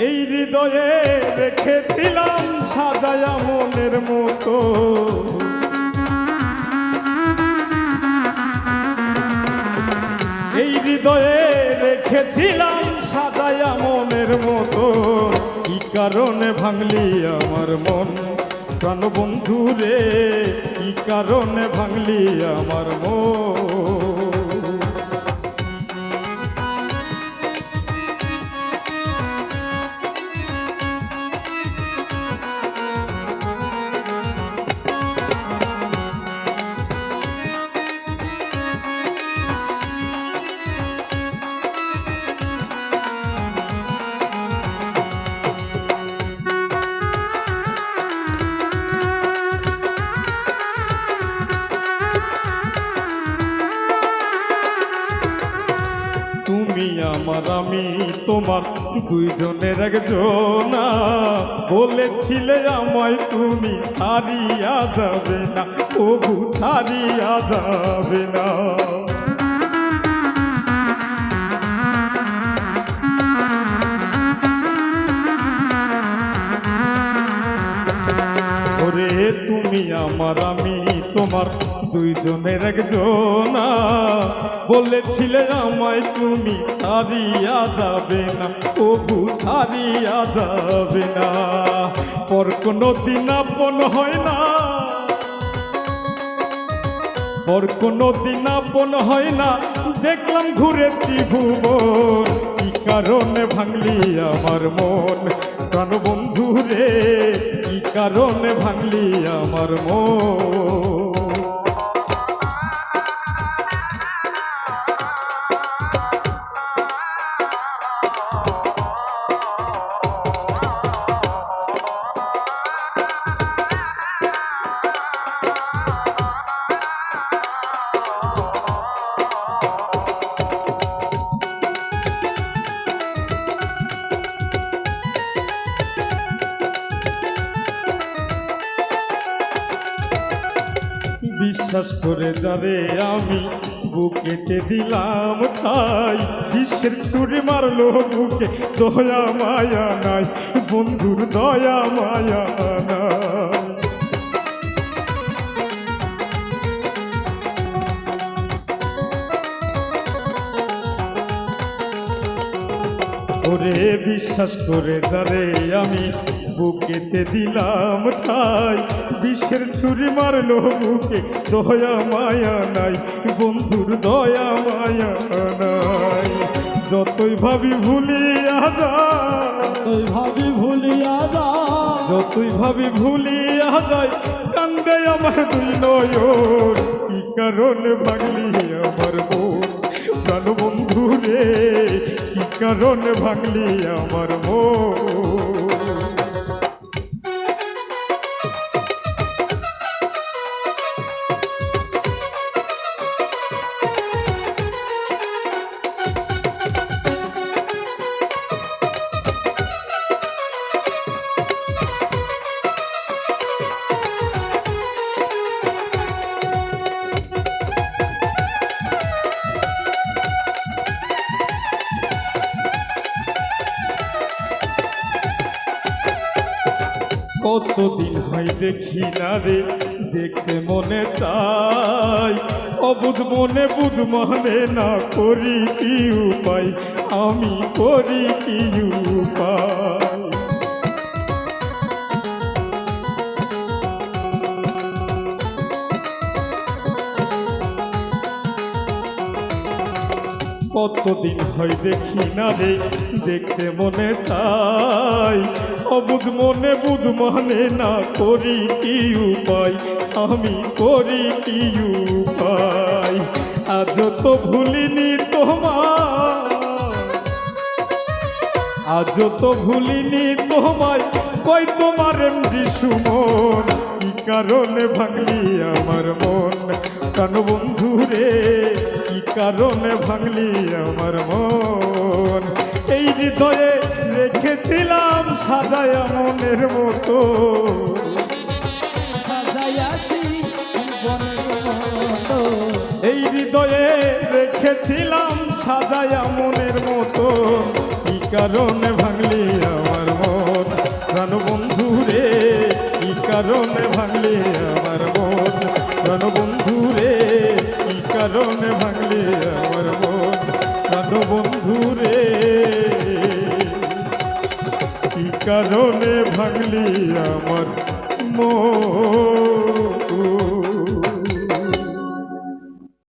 এই হৃদয়ে রেখেছিলাম সাজায়া মনের মতো, এই হৃদয়ে রেখেছিলাম সাজায়া মনের মতো। কি কারণে ভাঙলি আমার মন প্রাণবন্ধু রে, কি কারণে ভাঙলি আমার মন? তুমি আমার আমি তোমার দুইজনের একজনা, বলেছিলে আমায় তুমি ছাড়িয়া যাবে না, তবু ছাড়িয়া যাবে না। ওরে তুমি আমার আমি তোমার দুইজনের একজনা, বলেছিলে আমায় তুমি ছাড়িয়া যাবে না, তবু ছাড়িয়া যাবে না। পর কোনো দিন আপন হয় না, পর কোনো দিন আপন হয় না, দেখলাম ঘুরে ত্রিভুবন। কি কারণে ভাঙলি আমার মন প্রাণবন্ধু রে, কি কারণে ভাঙলি আমার মন? বিশ্বাস করে যারে আমি বুকেতে দিলাম ঠাই, বিশ্বের ছুরি মারলো বুকে, দয়া মায়া নাই বন্ধুর, দয়া মায়া নাই। ওরে বিশ্বাস করে যারে আমি বুকেতে দিলাম ঠাই, বিশ্বের ছুরি মারলো বুকে, দয়া মায়া নাই বন্ধুর, দয়া মায়া নাই। যতই ভাবি ভুলিয়া যায়, ভাবি ভুলিয়া যায়, যতই ভাবি ভুলিয়া যায়, কান্দে আমার দুই নয়ন। কি কারণে ভাঙলি আমার মন প্রাণবন্ধু রে, কি কারণে ভাঙলি আমার মন? কতদিন হয় দেখি না রে, দেখতে মনে চাই, অবুঝ মনে বুঝ মানে না, করি কি উপায়, আমি করি কি উপায়? কতদিন হয় দেখি না রে, দেখতে মনে চাই, অবুঝ মনে বুঝ মানে না, করি কি উপায়, আমি করি কি উপায়? আজ তো ভুলিনি তোমায়, আজ তো ভুলিনি তোমায়, কই তোমার এমডি সুমন। কি কারণে ভাঙলি আমার মন প্রাণবন্ধু রে, কি কারণে ভাঙলি আমার মন? এই হৃদয়ে রেখেছিলাম সাজায়া মনের মতো, এই হৃদয়ে রেখেছিলাম সাজায়া মনের মতো। কি কারণে ভাঙলি ভাঙলে আমার মন প্রাণবন্ধু রে কি কারণে ভাঙলে আমার মন প্রাণবন্ধু রে কি কারণে ভাঙলি আমার মন